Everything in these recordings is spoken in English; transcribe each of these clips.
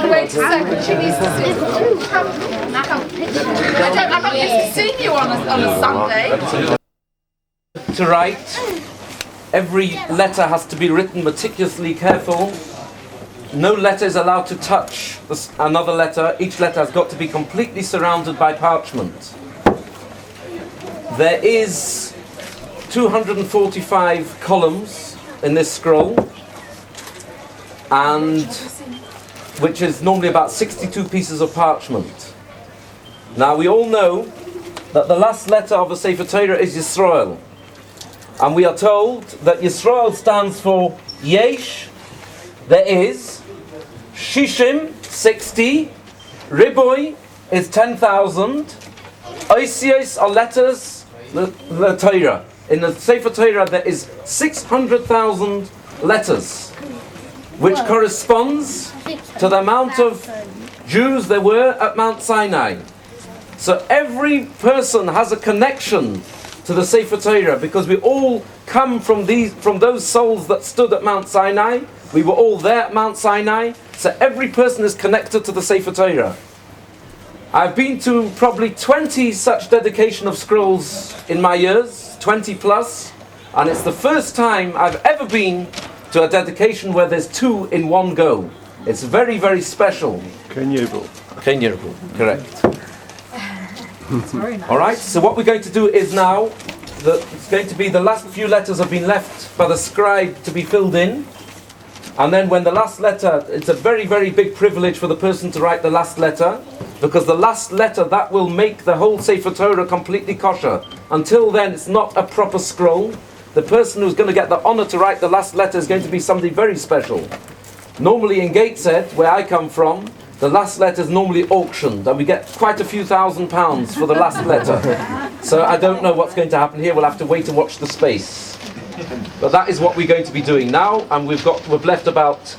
Wait a second, she needs to see. I'm not used to seeing you on a Sunday. To write, every letter has to be written meticulously careful. No letter is allowed to touch another letter. Each letter has got to be completely surrounded by parchment. There is 245 columns in this scroll, and which is normally about 62 pieces of parchment. Now we all know that the last letter of the Sefer Torah is Yisrael, and we are told that Yisrael stands for Yesh, there is, Shishim, 60, Riboy is 10,000, Oisios are letters, the Torah. In the Sefer Torah there is 600,000 letters, which corresponds to the amount of Jews there were at Mount Sinai. So every person has a connection to the Sefer Torah, because we all come from those souls that stood at Mount Sinai. We were all there at Mount Sinai, so every person is connected to the Sefer Torah. I've been to probably 20 such dedication of scrolls in my years, 20 plus, and it's the first time I've ever been to a dedication where there's two in one go. It's very, very special. Kenyable, correct. Alright, so what we're going to do is now, it's going to be the last few letters have been left by the scribe to be filled in. And then when the last letter, it's a very, very big privilege for the person to write the last letter, because the last letter, that will make the whole Sefer Torah completely kosher. Until then, it's not a proper scroll. The person who's going to get the honor to write the last letter is going to be somebody very special. Normally in Gateshead, where I come from, the last letter is normally auctioned, and we get quite a few £1,000s for the last letter. So I don't know what's going to happen here. We'll have to wait and watch the space. But that is what we're going to be doing now, and we've left about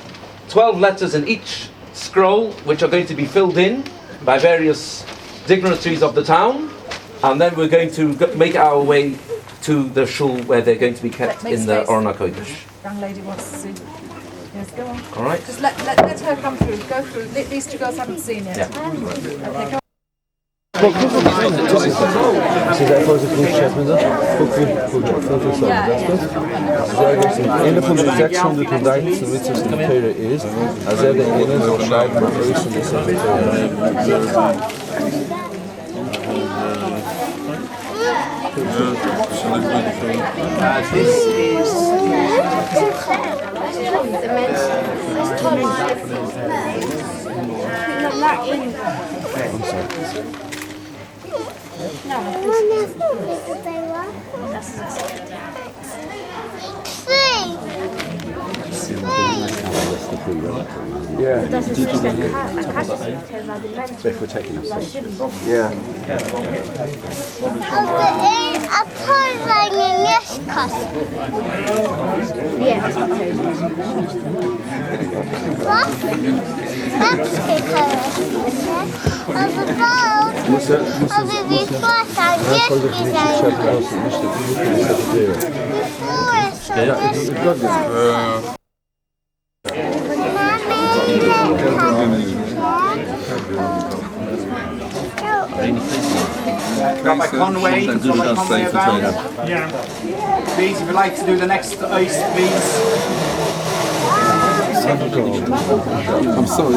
12 letters in each scroll, which are going to be filled in. by various dignitaries of the town, and then we're going to make our way to the shul where they're going to be kept in the Orna Kodesh. Young lady wants to see. Yes, go on. All right. Just let her come through. Go through. These two girls haven't seen it. Yeah. Okay, go on. Een van de 600 Duitse witsers in de Torah is, als er de ene zal schrijven naar Oosten is in de Torah. This is Yeah. Yeah. Rabbi Conway, Rabbi Conway about. Yeah. Please, if you'd like to do the next ice, please. I'm sorry.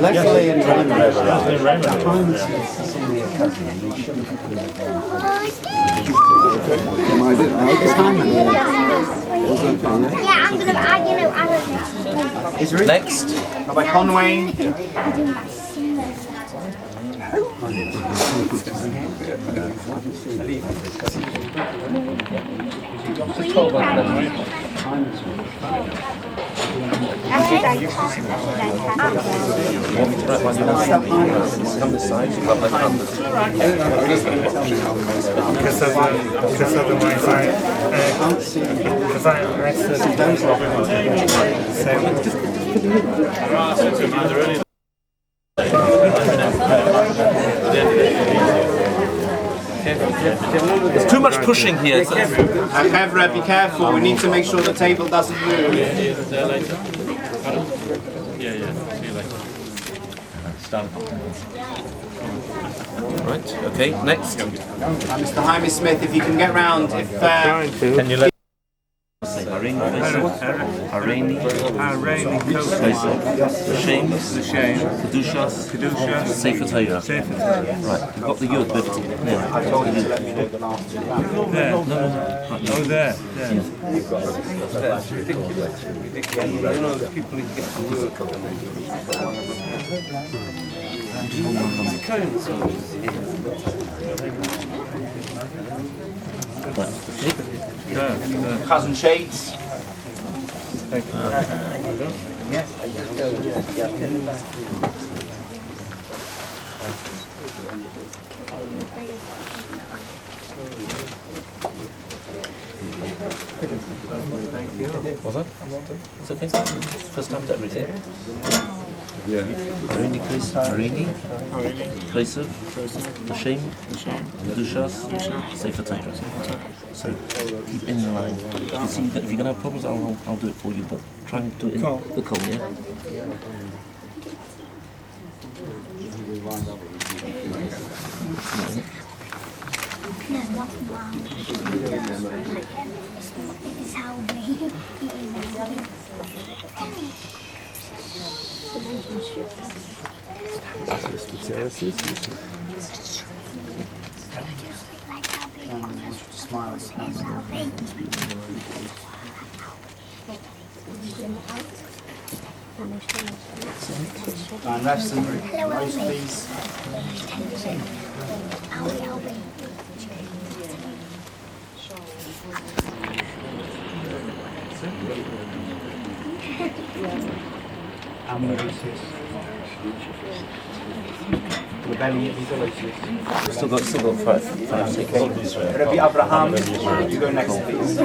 Luckily in Next. Rabbi Conway. Come this side. You've got my hand. Because of the Wi-Fi. Because I said don't There's too much pushing here. Kevra, be careful. We need to make sure the table doesn't move. Right. Okay. Next. Mr. Jaime Smith, if you can get round. If Can you let? Arani, the shame, Kedushas, Sefer Torah. Right, we've got the Yud, but Oh, there. Cousin Shades. was it? It's okay. First time to everything. Yeah. Arini, Kaisav, Hashem, Kedushas, Sefer Torah. So keep in the line. You see that if you're gonna have problems, I'll do it for you, but try and do it in the call, yeah? And rest and roast, please. Still got 5, 6. Rabbi Abraham, you go next, please.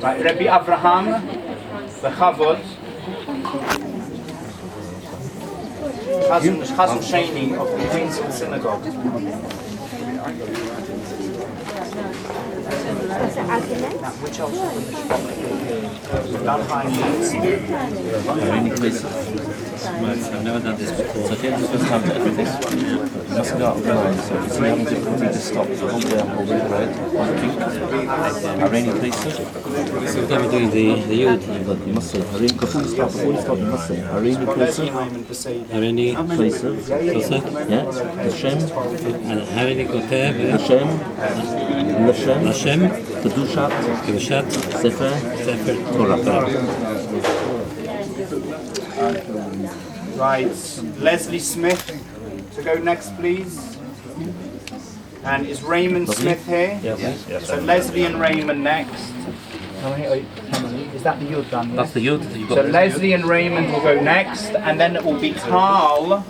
Right, Rabbi Abraham, the Chavod, Chazon Sheni of the Queenshill Synagogue. Which else? I've never done this before. So here this was time to everything. You must go up the line. So if you have difficulty to stop, so one way I'm holding the red, one pink. Irene, please, sir. So we're going to do the Yud. But you must say, Irene, before you stop, you must say, Irene, please, sir. Irene, Please, sir. Yeah. Hashem. Irene Kotev, Hashem. Lashem. Hashem, Kedushat. Kedushat, Sefer. Sefer, Torah. Right, Leslie Smith to go next, please. And is Raymond Smith here? Yes. So Leslie and Raymond next. How many? Is that the Yud done? That's the Yud. You've got So Leslie and Raymond will go next, and then it will be Carl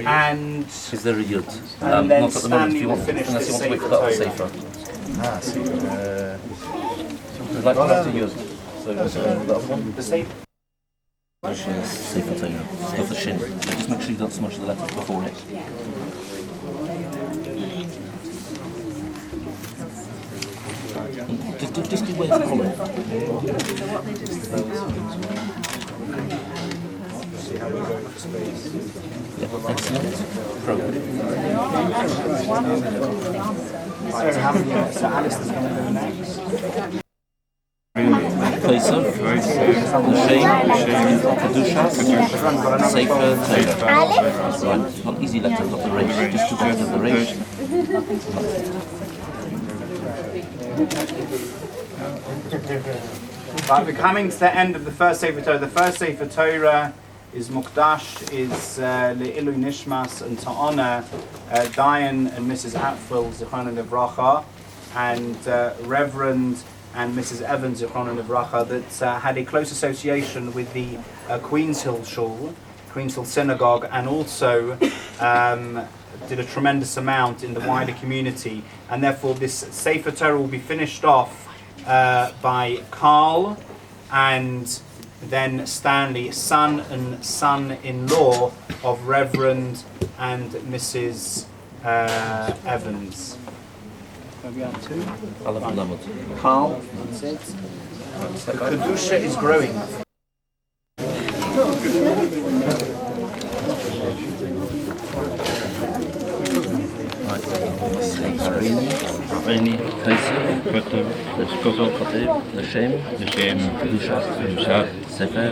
and Is there a Yud? And then not at the moment, if you Stanley will want, finish unless you the want to wait for that Sefer Sefer. I'd like to have the Yud. So, that one. the same. Sefer Torah. Stuff the shin. Just make sure you don't smudge the letters before it. Just do where it's calling. Yeah, excellent. Pro. So Alice is going to go next. Placer, L'Shem, Kedusha, Sefer Torah. Right, not easy letters of the Reish, just two letters of the Reish. Right, we're coming to the end of the first Sefer Torah. The first Sefer Torah is Mukdash, is Le'ilui Nishmas, and to honor Diane and Mrs. Atfill, Zichron Livracha, and Reverend and Mrs. Evans, Zichron Livracha, that had a close association with the Queenshill Shul, Queenshill Synagogue, and also did a tremendous amount in the wider community. And therefore this Sefer Torah will be finished off by Carl and then Stanley, son and son-in-law of Reverend and Mrs. Evans. Maybe out two. Carl, that's it. The Kedusha is growing. Irene, Kaiser, Kotev, L'Shem, Kedusha, Sefer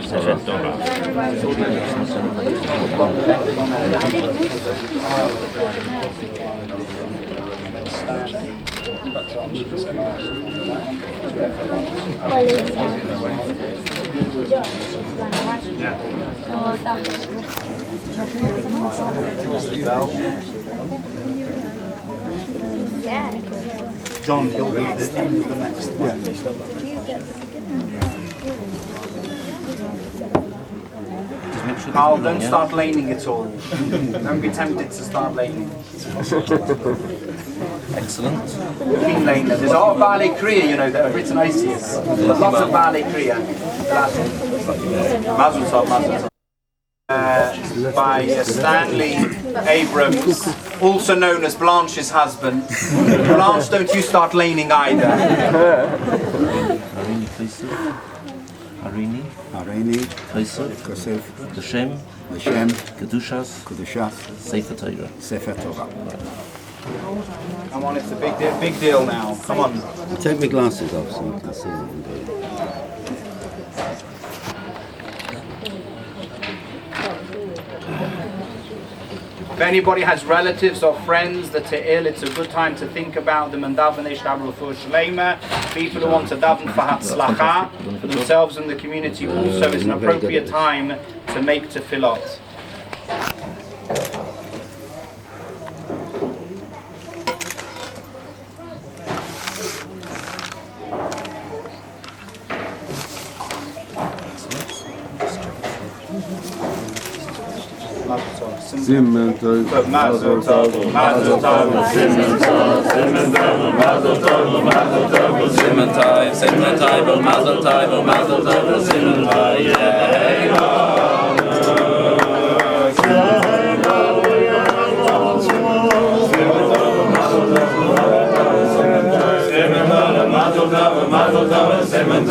Torah. John, you'll read the name of the next one. Carl, don't start laning at all. Don't be tempted to start laning. Excellent. King laner. There's a lot of ballet kriya, you know, that have written ICS. There's lots of ballet kriya. Mazel tov, mazel tov. By Stanley Abrams, also known as Blanche's husband. Blanche, don't you start laning either. Irene, please. Irene, L'Shem, L'Shem, Kedushas, Kedusha, Sefer Torah. Sefer Torah. Come on, it's a big deal now. Come on. Take my glasses off so I can see what I'm doing. If anybody has relatives or friends that are ill, it's a good time to think about them and daven ishtab refuah shlema. People who want to daven for hatzlacha for themselves and the community also is an appropriate time to make tefillot. Mazel tov, Mazel tov, mazel tov, Simon Tov, Mazel Tov, Simon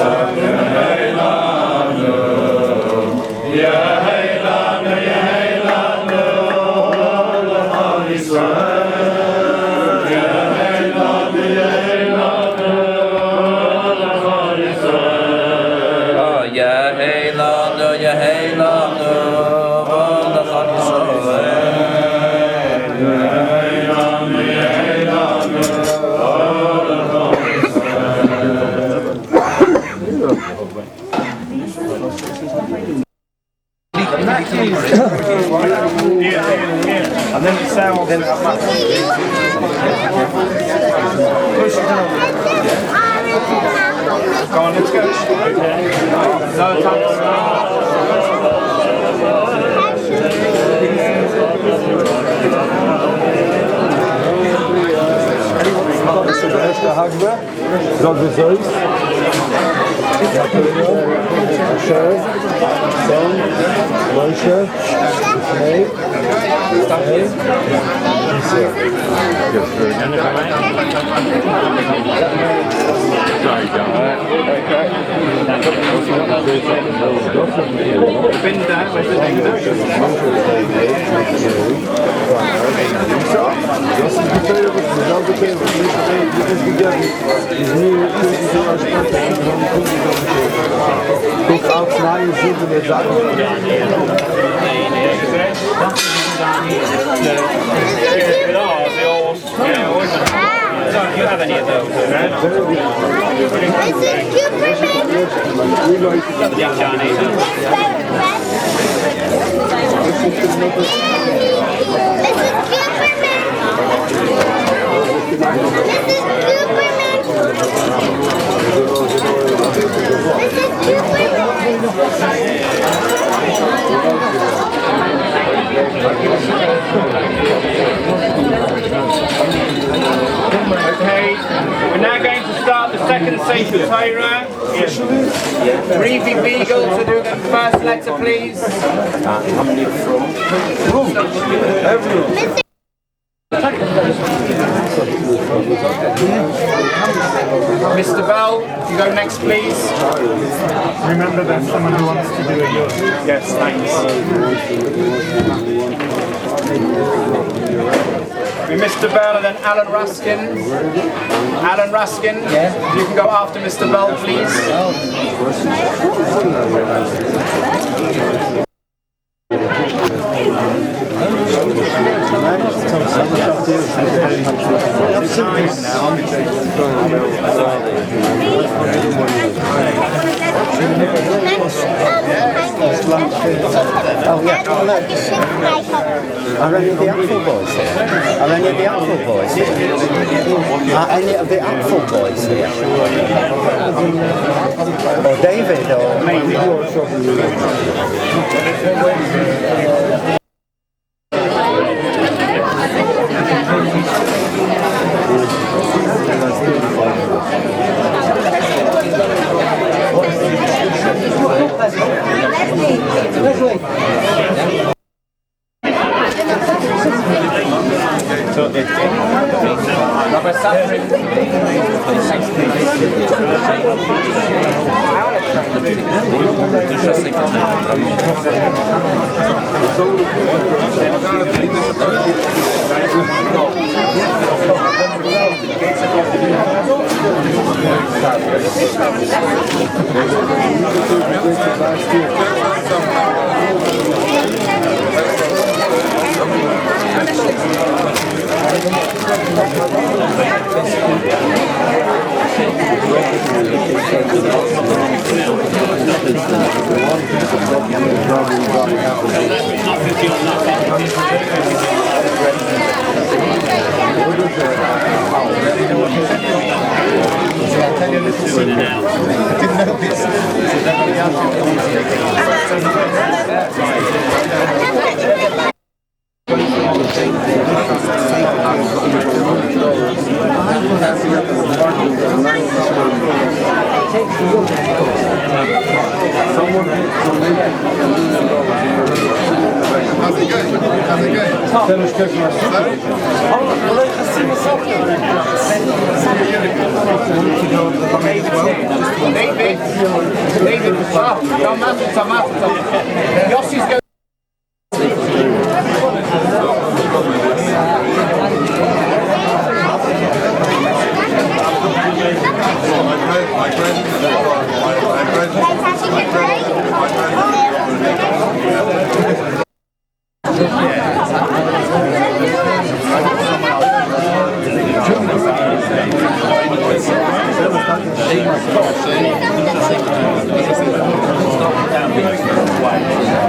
and then you say, well, then push it down. Go on, let's go. No time to de eerste hakbe, dat is zo. Asher, Son, Moshe, Ifrei, Guck auf neue Suche der Sachen. you have any of those? Okay, we're now going to start the second Sefer Torah. Reevy Beagle to do the first letter, please. Mr. Bell, you go next, please. Remember there's someone who wants to do a yoga. Yes, thanks. We Mr. Bell and then Alan Ruskin. Alan Ruskin, you can go after Mr. Bell, please. Oh yeah, look. Are any of the Apple boys here? Are any of the Apple boys here? Are any of the Apple boys here? Or David, or maybe.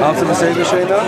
After the SIFREI now?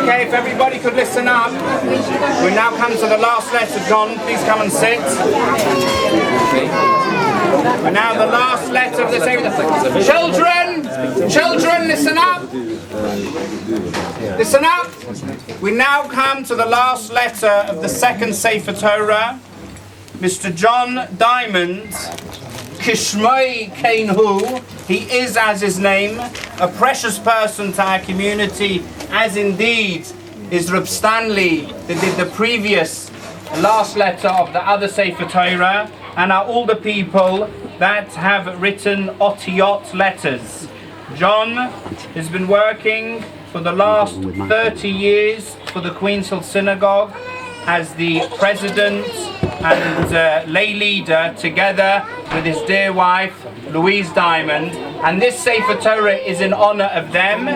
Okay, if everybody could listen up, we now come to the last letter. John, please come and sit. And now the last letter of the same. Children, Children, listen up. Listen up. We now come to the last letter of the second Sefer Torah. Mr. John Diamond, Kishmoi Kainhu, he is, as his name, a precious person to our community, as indeed is Reb Stanley, that did the previous last letter of the other Sefer Torah, and are all the people that have written otiyot letters. John has been working for the last 30 years for the QUEENSHILL Synagogue as the president and lay leader, together with his dear wife Louise Diamond, and this Sefer Torah is in honor of them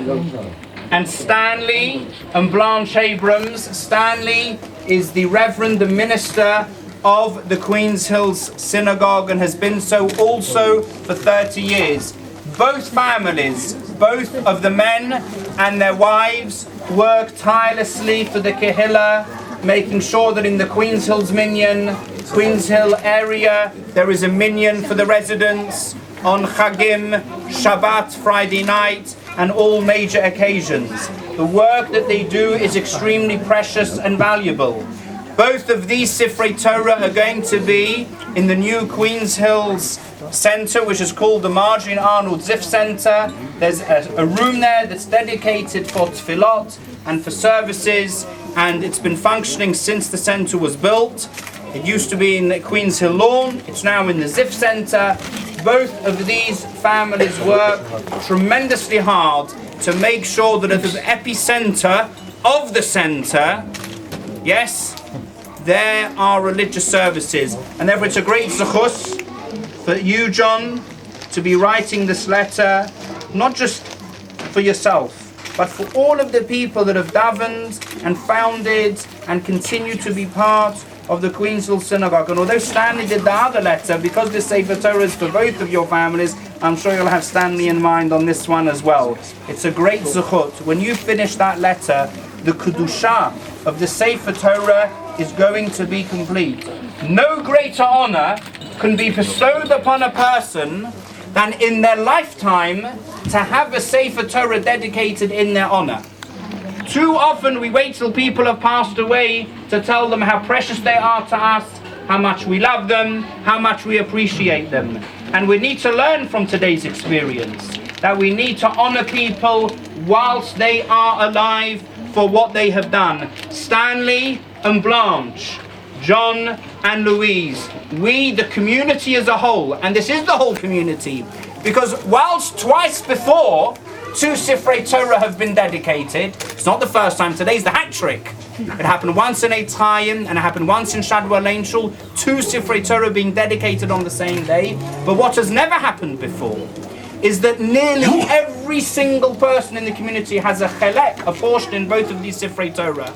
and Stanley and Blanche Abrams. Stanley is the Reverend, the minister of the QUEENSHILL's Synagogue, and has been so also for 30 years. Both families, both of the men and their wives, work tirelessly for the Kehillah, making sure that in the QUEENSHILL's minyan, QUEENSHILL area, there is a minyan for the residents on Chagim, Shabbat, Friday night, and all major occasions. The work that they do is extremely precious and valuable. Both of these Sifrei Torah are going to be in the new QUEENSHILL's Centre, which is called the Marjorie Arnold Ziff Centre. There's a room there that's dedicated for tefillot and for services, and it's been functioning since the centre was built. It used to be in the QUEENSHILL Lawn, it's now in the Ziff Centre. Both of these families work tremendously hard to make sure that at the epicenter of the centre, yes, there are religious services. And therefore it's a great zechus for you, John, to be writing this letter, not just for yourself, but for all of the people that have davened and founded and continue to be part of the QUEENSHILL Synagogue. And although Stanley did the other letter, because this Sefer Torah is for both of your families, I'm sure you'll have Stanley in mind on this one as well. It's a great zechut. When you finish that letter, the Kedusha of the Sefer Torah is going to be complete. No greater honor can be bestowed upon a person than in their lifetime to have a Sefer Torah dedicated in their honor. Too often we wait till people have passed away to tell them how precious they are to us, how much we love them, how much we appreciate them. And we need to learn from today's experience that we need to honor people whilst they are alive for what they have done. Stanley and Blanche, John and Louise, we, the community as a whole, and this is the whole community, because whilst twice before 2 Sifrei Torah have been dedicated, it's not the first time, today's the hat trick. It happened once in Eitz Chaim and it happened once in Shadwa Lein Shul, 2 Sifrei Torah being dedicated on the same day. But what has never happened before is that nearly every single person in the community has a chelek, a portion in both of these Sifrei Torah.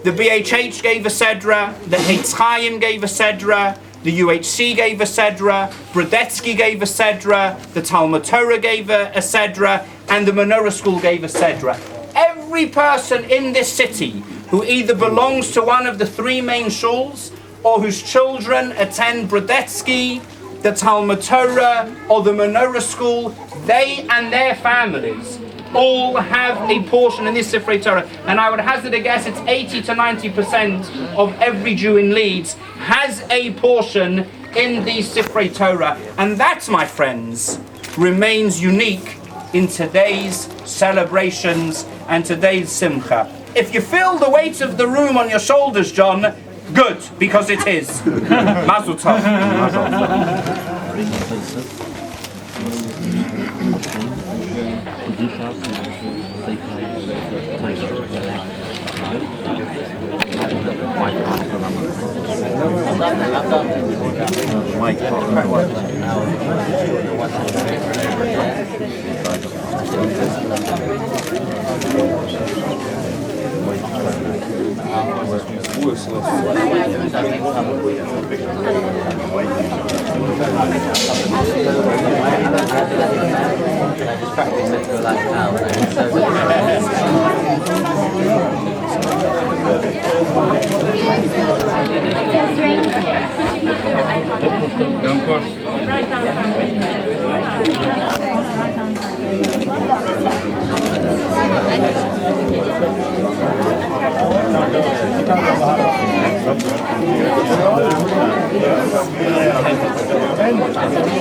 The BHH gave a Sedra, the Eitz Chaim gave a Sedra, the UHC gave a Sedra, Brodetsky gave a Sedra, the Talmud Torah gave a Sedra, and the Menorah School gave a Sedra. Every person in this city who either belongs to one of the 3 main shuls or whose children attend Brodetsky, the Talmud Torah, or the Menorah School, they and their families all have a portion in this Sifrei Torah. And I would hazard a guess it's 80 to 90% of every Jew in Leeds has a portion in these Sifrei Torah. And that, my friends, remains unique in today's celebrations and today's simcha. If you feel the weight of the room on your shoulders, John, good, because it is. Mazel tov.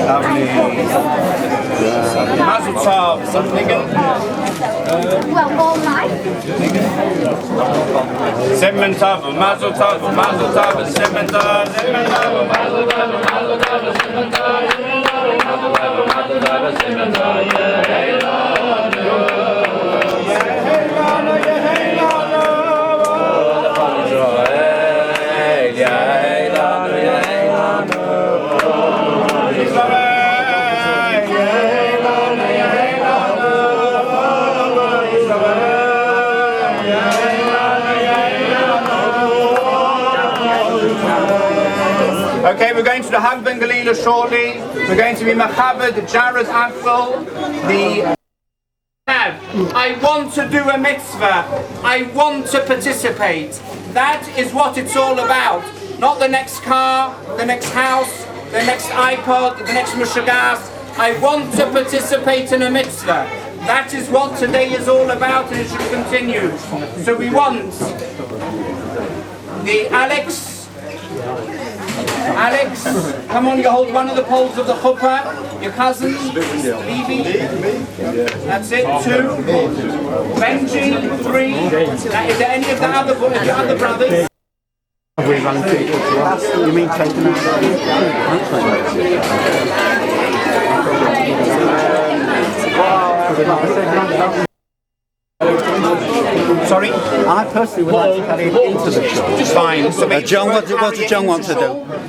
Lovely. Mazel tov. Well, all night. Simon tov. Mazel tov. Mazel tov. Simon tov. Simon tov. Mazel tov. Mazel tov. Simon tov. Mazel tov. Simon tov. Okay, we're going to the Hag Ben Galila shortly. We're going to be Machabed Jared Apfel. I want to do a mitzvah. I want to participate. That is what it's all about. Not the next car, the next house, the next iPod, the next mushagas. I want to participate in a mitzvah. That is what today is all about, and it should continue. So we want the Alex, come on, you hold one of the poles of the chuppah. Your cousin, Levy. That's it. 2. Benji, 3. Is there any of the other brothers? We run people to us. You mean taking Sorry? I personally would like to carry it into the shop. Fine. So John, what does John want to do?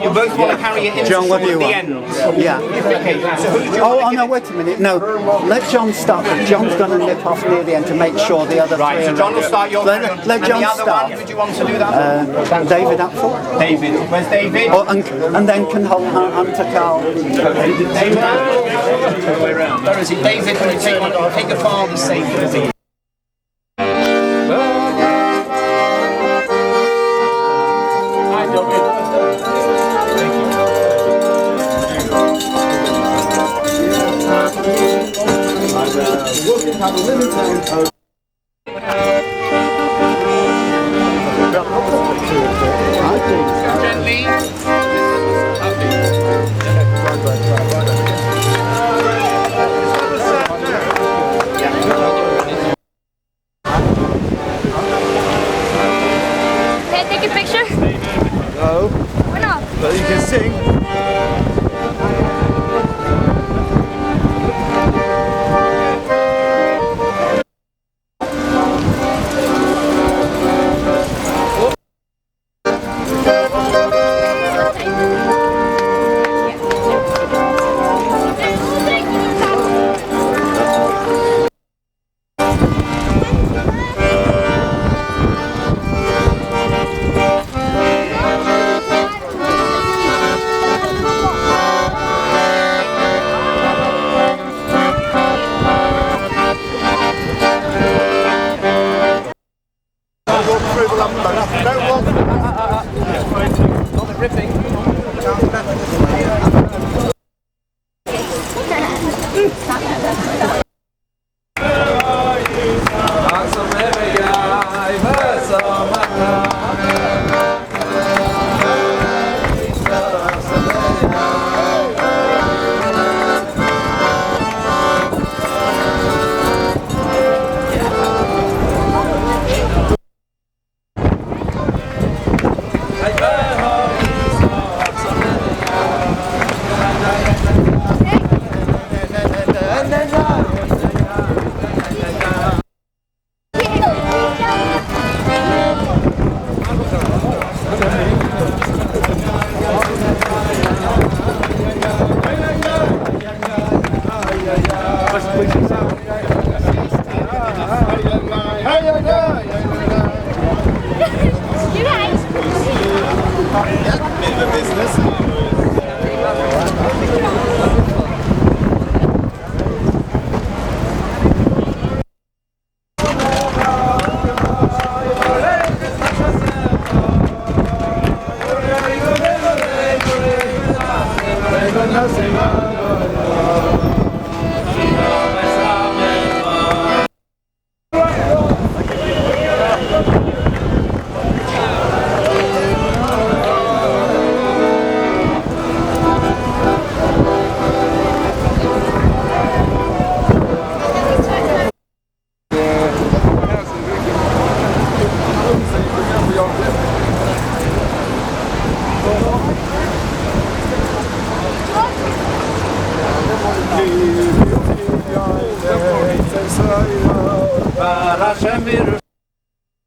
You both want to carry it into John, what do you the want? end. Yeah. Okay, so who do you Oh, no, wait a minute. No, let John start. John's going to nip off near the end to make sure the other Right, three so are John will ready. start your Let and John the other start. one, who do you want to do that? David Apfel. David. Where's David? Oh, and then can hold Hunter Carl. David. Where is he? David, can you take a father's sake? Gently. Can I take a picture? No, Why not? but you can sing.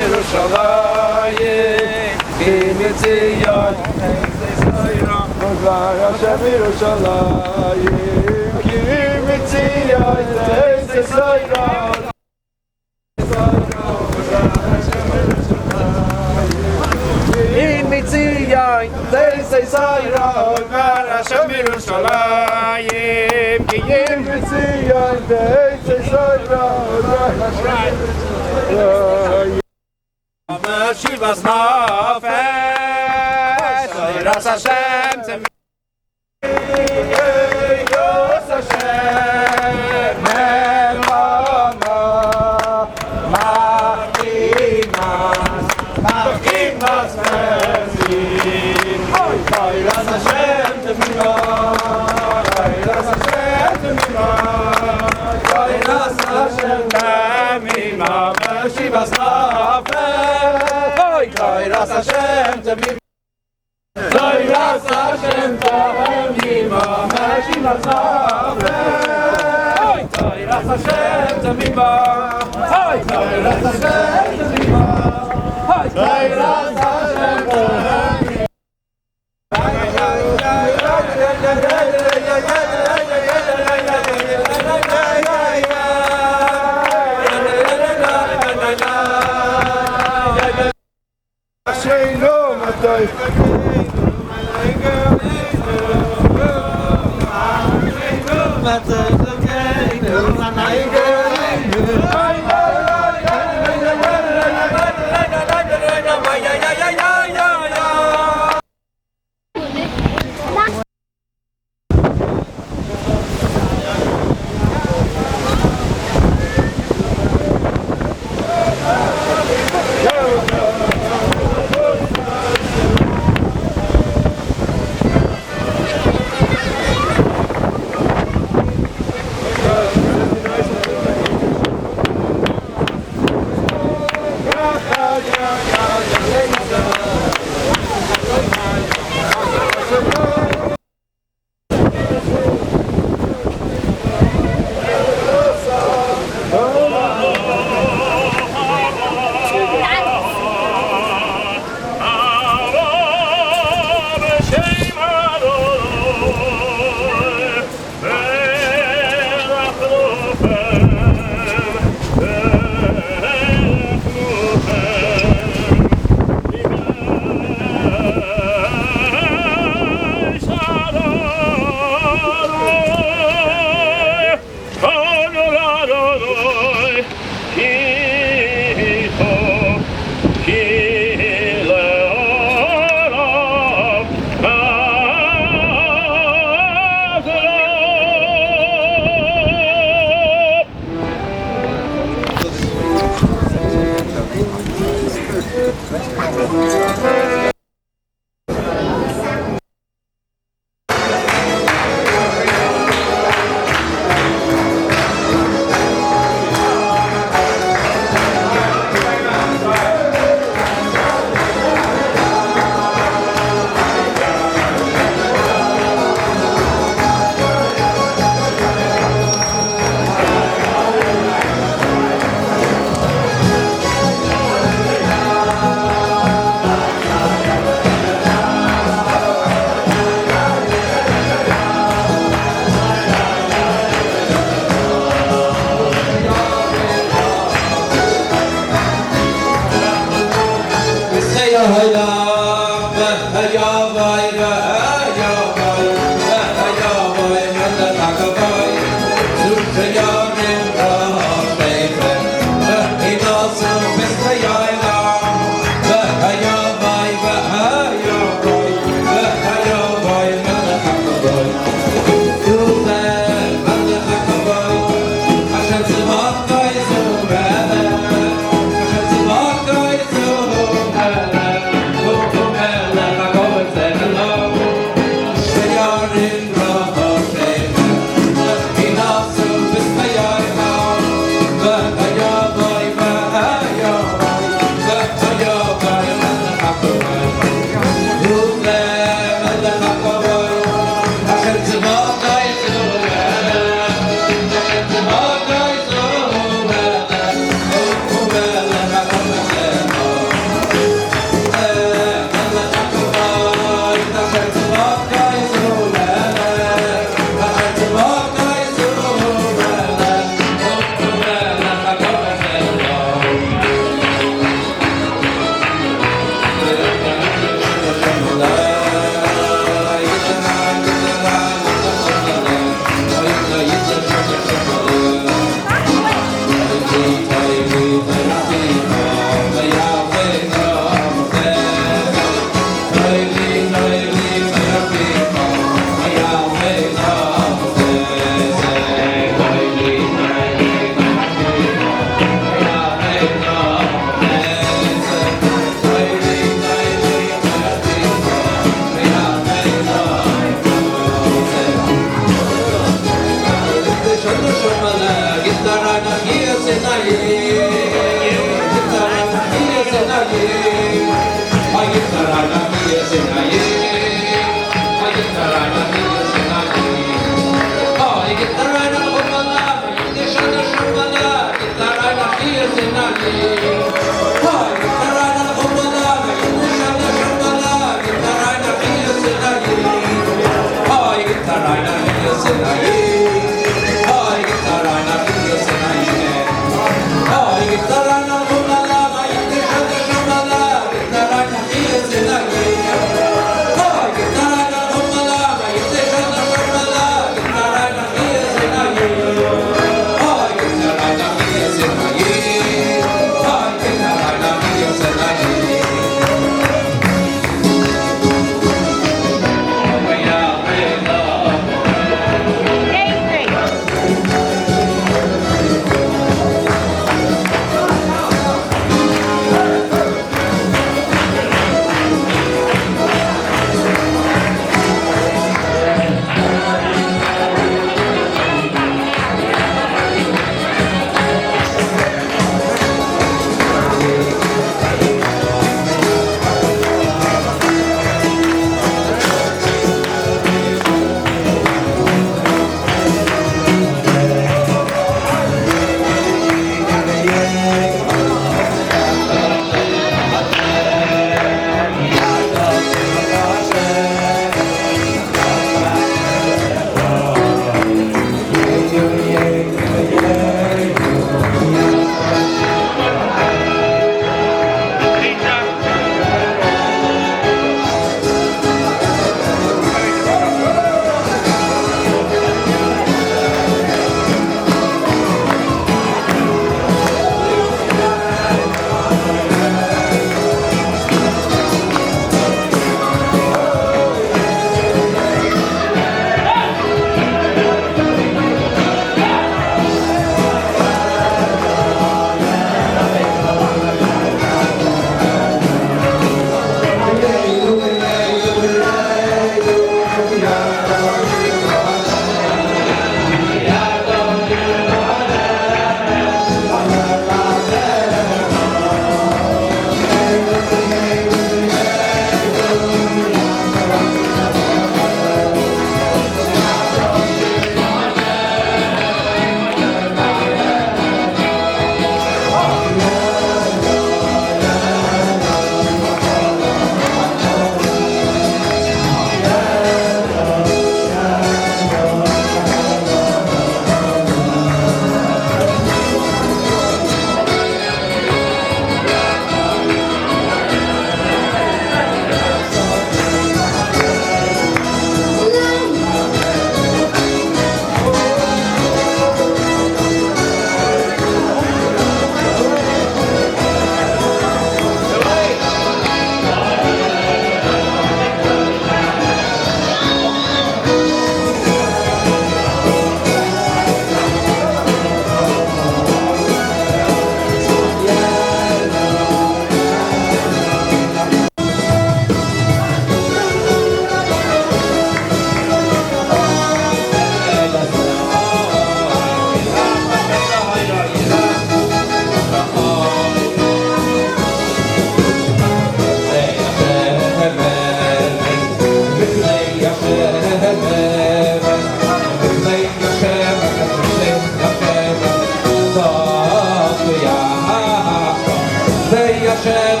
Yerushalayim, Kimitzion, Kvar Hashem Yerushalayim, Kimitzion, Kimitzion, Kvar Hashem Yerushalayim, Kimitzion, Shivas nafesh, Ras Hashem Yos Hashem Melama Machimas Mezin Ras Hashem Temima Ras Hashem Temima Ras Hashem Temima Shivas nafesh Ras Hashem Temima Ras Hashem Temima Shivas nafesh Ras Hashem Temima Ras Hashem Temima Ras Hashem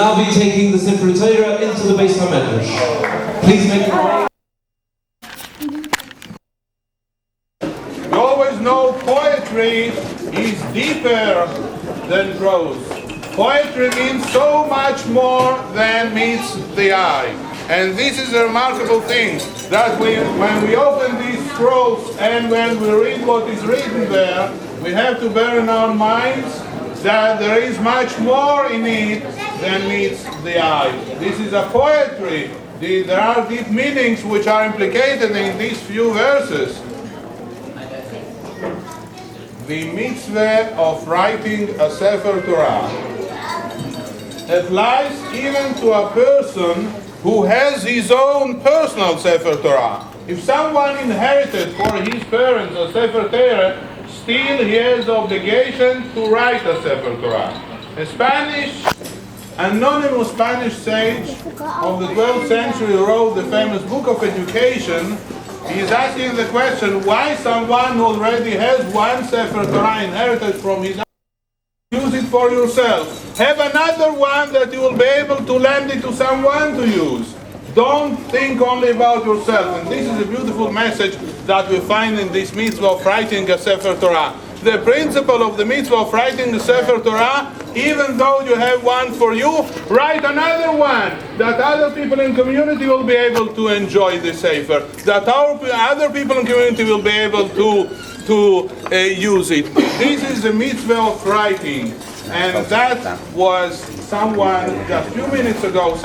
now be taking the SIFREI Torah into the Beis HaMedrash. Please make your way. You always know poetry is deeper than prose. Poetry means so much more than meets the eye. And this is a remarkable thing, that when we open these scrolls and when we read what is written there, we have to bear in our minds that there is much more in it than meets the eye. This is a poetry. There are deep meanings which are implicated in these few verses. The mitzvah of writing a Sefer Torah applies even to a person who has his own personal Sefer Torah. If someone inherited for his parents a Sefer Torah, still he has the obligation to write a Sefer Torah. Anonymous Spanish sage of the 12th century wrote the famous book of education. He is asking the question, why someone who already has one Sefer Torah inherited from his use it for yourself. Have another one that you will be able to lend it to someone to use. Don't think only about yourself. And this is a beautiful message that we find in this mitzvah of writing a Sefer Torah. The principle of the mitzvah of writing the Sefer Torah, even though you have one for you, write another one that other people in community will be able to enjoy the Sefer, that other people in community will be able to use it. This is the mitzvah of writing, and that was someone just a few minutes ago.